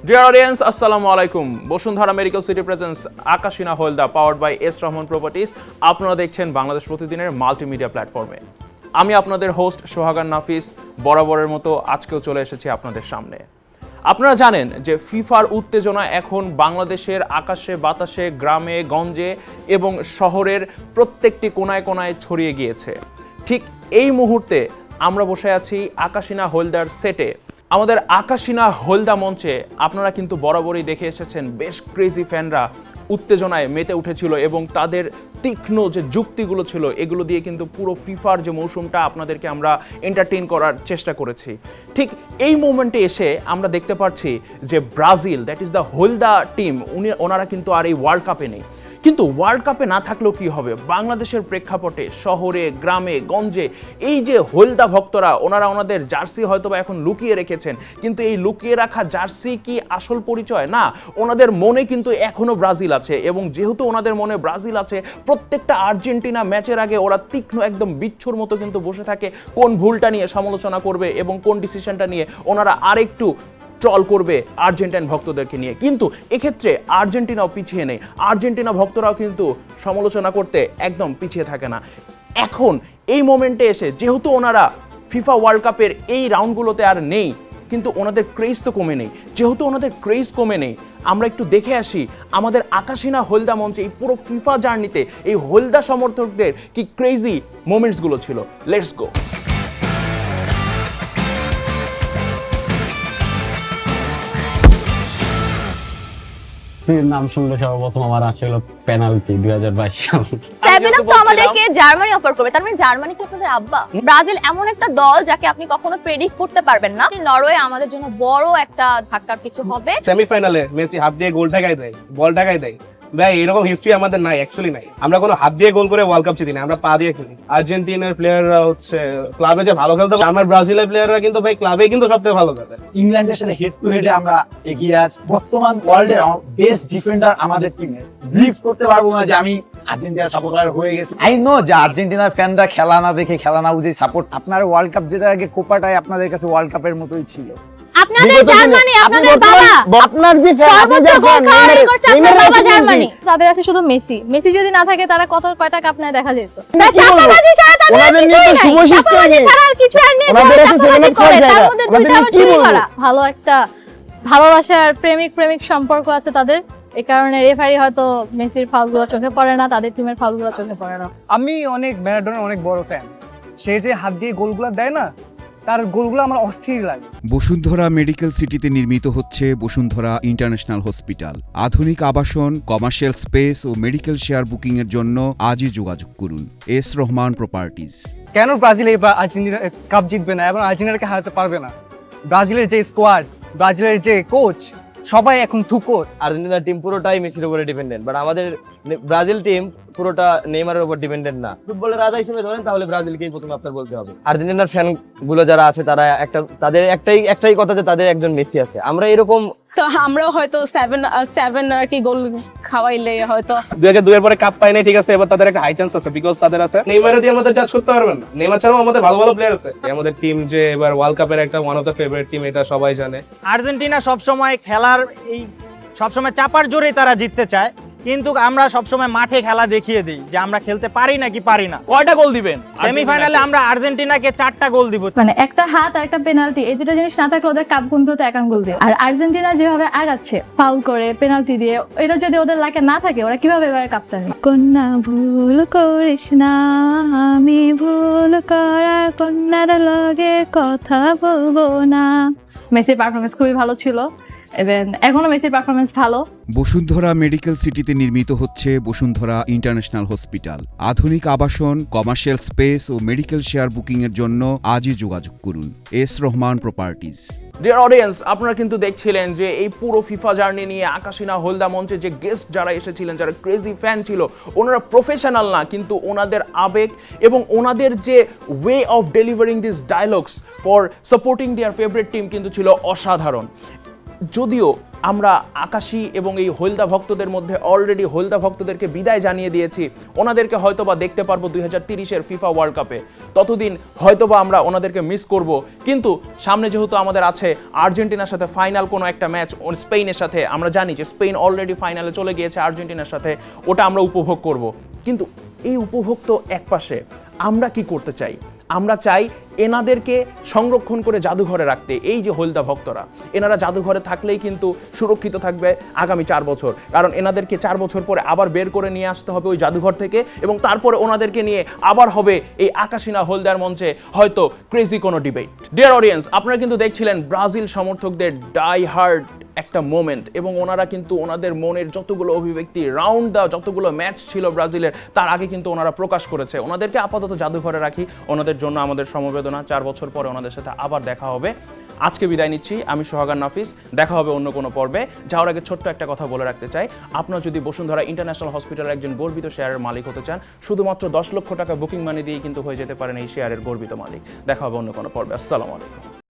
Dear audience, Assalamu alaikum. Bashundhara medical city presents আকাশিনা হোলদা powered by S Rahman properties. আপনারা দেখছেন বাংলাদেশ প্রতিদিনের মাল্টিমিডিয়া প্ল্যাটফর্মে। আমি আপনাদের হোস্ট সোহাগান নাফিস, বরাবরের মতো আজকেও চলে এসেছি আপনাদের সামনে। আপনারা জানেন যে ফিফার উত্তেজনা এখন বাংলাদেশের আকাশে বাতাসে, গ্রামে গঞ্জে এবং শহরের প্রত্যেকটি কোনায় কোনায় ছড়িয়ে গিয়েছে। ঠিক এই মুহূর্তে আমরা বসে আছি আকাশিনা হোলদার সেটে। আমাদের আকাশিনা হোলদা মঞ্চে আপনারা কিন্তু বরাবরই দেখে এসেছেন বেশ ক্রেজি ফ্যানরা উত্তেজনায় মেতে উঠেছিল এবং তাদের তীক্ষ্ণ যে যুক্তিগুলো ছিল এগুলো দিয়ে কিন্তু পুরো ফিফার যে মৌসুমটা আপনাদেরকে আমরা এন্টারটেইন করার চেষ্টা করেছি। ঠিক এই মোমেন্টে এসে আমরা দেখতে পাচ্ছি যে ব্রাজিল, দ্যাট ইজ দ্য হোলদা টিম, ওনারা কিন্তু আর এই ওয়ার্ল্ড কাপে নেই। কিন্তু ওয়ার্ল্ড কাপে না থাকলেও কি হবে, বাংলাদেশের প্রেক্ষাপটে শহরে গ্রামে গঞ্জে এই যে হোলদা ভক্তরা ওনারা ওনাদের জার্সি হয়তো বা এখন লুকিয়ে রেখেছেন, কিন্তু এই লুকিয়ে রাখা জার্সি কি আসল পরিচয়? না, ওনাদের মনে কিন্তু এখনো ব্রাজিল আছে এবং যেহেতু ওনাদের মনে ব্রাজিল আছে, প্রত্যেকটা আর্জেন্টিনা ম্যাচের আগে ওরা তীক্ষ্ণ একদম বিচ্ছুর মতো কিন্তু বসে থাকে কোন ভুলটা নিয়ে সমালোচনা করবে এবং কোন ডিসিশনটা নিয়ে ওনারা আরেকটু ট্রল করবে আর্জেন্টাইন ভক্তদেরকে নিয়ে। কিন্তু এক্ষেত্রে আর্জেন্টিনাও পিছিয়ে নেই, আর্জেন্টিনা ভক্তরাও কিন্তু সমালোচনা করতে একদম পিছিয়ে থাকে না। এখন এই মোমেন্টে এসে যেহেতু ওনারা ফিফা ওয়ার্ল্ড কাপের এই রাউন্ডগুলোতে আর নেই, কিন্তু ওনাদের ক্রেজ তো কমে নেই। যেহেতু ওনাদের ক্রেজ কমে নেই, আমরা একটু দেখে আসি আমাদের আকাশিনা হোলদা মঞ্চে এই পুরো ফিফা জার্নিতে এই হোলদা সমর্থকদের কি ক্রেজি মোমেন্টসগুলো ছিল। Let's go. নাম শুনলে সর্বপ্রথম আমার আসে হলো পেনাল্টি 2022 সাল। সেভেন তো আমাদেরকে জার্মানি অফার করবে, তার মানে জার্মানি কি আপনাদের আব্বা? ব্রাজিল এমন একটা দল যাকে আপনি কখনো প্রেডিক্ট করতে পারবেন না। নরওয়ে আমাদের জন্য বড় একটা ধাক্কার কিছু হবে। সেমিফাইনালে মেসি হাত দিয়ে গোল ঢাকায় দেয়, বল ঢাকায় দেয়। ভাই এরকম হিস্ট্রি আমাদের নাই, অ্যাকচুয়ালি নাই। আমরা কোনো হাত দিয়ে গোল করে ওয়ার্ল্ড কাপ জিতি না, আমরা পা দিয়ে খেলি। আর্জেন্টিনার প্লেয়াররা হচ্ছে ক্লাবে যে ভালো খেলতে, আমার ব্রাজিলের প্লেয়াররা কিন্তু ভাই ক্লাবে কিন্তু সবথেকে ভালো খেলে। ইংল্যান্ডের সাথে হেড টু হেডে আমরা এগিয়ে আছি। বর্তমান ওয়ার্ল্ডের বেস্ট ডিফেন্ডার আমাদের টিমে। বিলিভ করতে পারবো না যে আমি আর্জেন্টিনা সাপোর্টার হয়ে গেছি। আই নো যে আর্জেন্টিনার ফ্যানরা খেলা না দেখে, খেলা না বুঝে সাপোর্ট। আপনার ওয়ার্ল্ড কাপ জেতার আগে কোপাটাই আপনাদের কাছে ওয়ার্ল্ড কাপের মতোই ছিল। আপনাদের জার্মানি, আপনাদের বাবা, আপনার যে ফ্যান, আপনি যে বাবা জার্মানি, তাদের আছে শুধু মেসি। মেসি যদি না থাকে তারা কয়টা কাপ নেয় দেখা যেত। ওনাদের নিয়ে তো শুভশিষ্ট নেই, ওনাদের আছে সেভেন খাওয়ার জায়গা। ওনাদের নিয়ে কি বলবো? ভালো একটা ভালোবাসার প্রেমিক সম্পর্ক আছে তাদের, এই কারণে রেফারি হয়তো মেসির ফাউলগুলো চোখে পড়ে না, তাদের টিমের ফাউলগুলো চোখে পড়ে না। আমি অনেক ম্যারাডোনার অনেক বড় ফ্যান। সে যে হাত দিয়ে গোলগুলো দেয় না, তার গোলগুলো আমার অস্থির লাগে। বসুন্ধরা মেডিকেল সিটিতে নির্মিত হচ্ছে বসুন্ধরা ইন্টারন্যাশনাল হসপিটাল। আধুনিক আবাসন, কমার্শিয়াল স্পেস ও মেডিকেল শেয়ার বুকিং এর জন্য আজই যোগাযোগ করুন এস রহমান প্রপার্টিজ। কেন ব্রাজিল এই আর্জেন্টিনা কাপ জিতবে না এবং আর্জেন্টিনাকে হারাতে পারবে না? ব্রাজিলের যে স্কোয়াড, ব্রাজিলের যে কোচ, সবাই এখন থুকোর। আর্জেন্টিনা টিম পুরোটাই মেসির উপরে ডিপেন্ডেন্ট, বাট আমাদের ব্রাজিল টিম পুরোটা নেইমারের উপর ডিপেন্ডেন্ট না। ফুটবলের রাজা হিসেবে ধরেন তাহলে ব্রাজিলকেই প্রথমে আপনার বলতে হবে। আর্জেন্টিনার ফ্যান গুলো যারা আছে তারা তাদের একটাই কথা যে তাদের একজন মেসি আছে। আমরা এরকম তো আমরাও হয়তো সেভেন আর কি গোল খাওয়াইলে হয়তো 2002 এর পরে কাপ পায় নাই, ঠিক আছে, এবার তাদের একটা হাই চান্স আছে বিকজ তাদের আছে নেইমার দিয়ে আমাদের জাজ করতে পারবেন না। নেইমার ছাড়াও আমাদের ভালো ভালো প্লেয়ার আছে। আমাদের টিম যে এবার ওয়ার্ল্ড কাপের একটা one of the favourite team, এটা সবাই জানে। আর্জেন্টিনা সবসময় খেলার এই সবসময় চাপার জোরেই তারা জিততে চায়, কিন্তু আমরা সবসময় মাঠে খেলা দেখিয়ে দিই যে আমরা খেলতে পারি নাকি পারি না। কয়টা গোল দিবেন সেমিফাইনালে? আমরা আর্জেন্টিনাকে 4টা গোল দিব। মানে একটা হাত আর একটা পেনাল্টি, এই দুটো জিনিস না থাকলে ওদের কাপ গুনতে একান গোল দিয়ে। আর আর্জেন্টিনা যেভাবে আগাচ্ছে ফাউল করে পেনাল্টি দিয়ে, এটা যদি ওদের লাইকে না থাকে ওরা কিভাবে এবারে কাপটা নেবে? কন্যা ভুল করিস না, আমি ভুল করা কন্যার লগে কথা বলবো না। মেসির পারফরমেন্স খুবই ভালো ছিল এবং এখনো মেসির পারফরমেন্স ভালো। বসুন্ধরা মেডিকেল সিটিতে নির্মিত হচ্ছে বসুন্ধরা ইন্টারন্যাশনাল হসপিটাল। আধুনিক আবাসন, কমার্শিয়াল স্পেস ও মেডিকেল শেয়ার বুকিং এর জন্য আজই যোগাযোগ করুন S Rahman properties. Dear audience, আপনারা কিন্তু দেখছিলেন যে এই পুরো ফিফা জার্নি নিয়ে আকাশিনা হোলদা মঞ্চে যে গেস্ট যারা এসেছিলেন, যারা ক্রেজি ফ্যান ছিল, ওনারা প্রফেশনাল না, কিন্তু ওনাদের আবেগ এবং ওনাদের যে way of delivering this dialogues for supporting their favourite team কিন্তু ছিল অসাধারণ। যদিও আমরা আকাশী এবং এই হলদা ভক্তদের মধ্যে অলরেডি হলদা ভক্তদেরকে বিদায় জানিয়ে দিয়েছি, ওনাদেরকে হয়তোবা দেখতে পারবো 2030-এর ফিফা ওয়ার্ল্ড কাপে, ততদিন হয়তোবা আমরা ওনাদেরকে মিস করব। কিন্তু সামনে যেহেতু আমাদের আছে আর্জেন্টিনার সাথে ফাইনাল কোনো একটা ম্যাচ, স্পেনের সাথে, আমরা জানি যে স্পেন অলরেডি ফাইনালে চলে গিয়েছে আর্জেন্টিনার সাথে, ওটা আমরা উপভোগ করব। কিন্তু এই উপভোগ তো একপাশে, আমরা কি করতে চাই? আমরা চাই এনাদেরকে সংরক্ষণ করে জাদুঘরে রাখতে। এই যে হলদা ভক্তরা, এনারা জাদুঘরে থাকলেই কিন্তু সুরক্ষিত থাকবে আগামী 4 বছর, কারণ এনাদেরকে 4 বছর পরে আবার বের করে নিয়ে আসতে হবে ওই জাদুঘর থেকে, এবং তারপরে ওনাদেরকে নিয়ে আবার হবে এই আকাশিনা হলদার মঞ্চে হয়তো ক্রেজি কোনো ডিবেট। ডিয়ার অডিয়েন্স, আপনারা কিন্তু দেখছিলেন ব্রাজিল সমর্থকদের ডাই হার্ড একটা মোমেন্ট, এবং ওনারা কিন্তু ওনাদের মনের যতগুলো অভিব্যক্তি রাউন্ড দা যতগুলো ম্যাচ ছিল ব্রাজিলের, তার আগে কিন্তু ওনারা প্রকাশ করেছে। ওনাদেরকে আপাতত জাদুঘরে রাখি, ওনাদের জন্য আমাদের সমবেদনা। 4 বছর পরে ওনাদের সাথে আবার দেখা হবে। আজকে বিদায় নিচ্ছি, আমি সোহাগান নাফিস। দেখা হবে অন্য কোনো পর্বে। যাওয়ার আগে ছোট্ট একটা কথা বলে রাখতে চাই, আপনারা যদি বসুন্ধরা ইন্টারন্যাশনাল হসপিটালের একজন গর্বিত শেয়ারের মালিক হতে চান, শুধুমাত্র 10 লক্ষ টাকা বুকিং মানি দিয়ে কিন্তু হয়ে যেতে পারেন এই শেয়ারের গর্বিত মালিক। দেখা হবে অন্য কোনো পর্বে। আসসালামু আলাইকুম।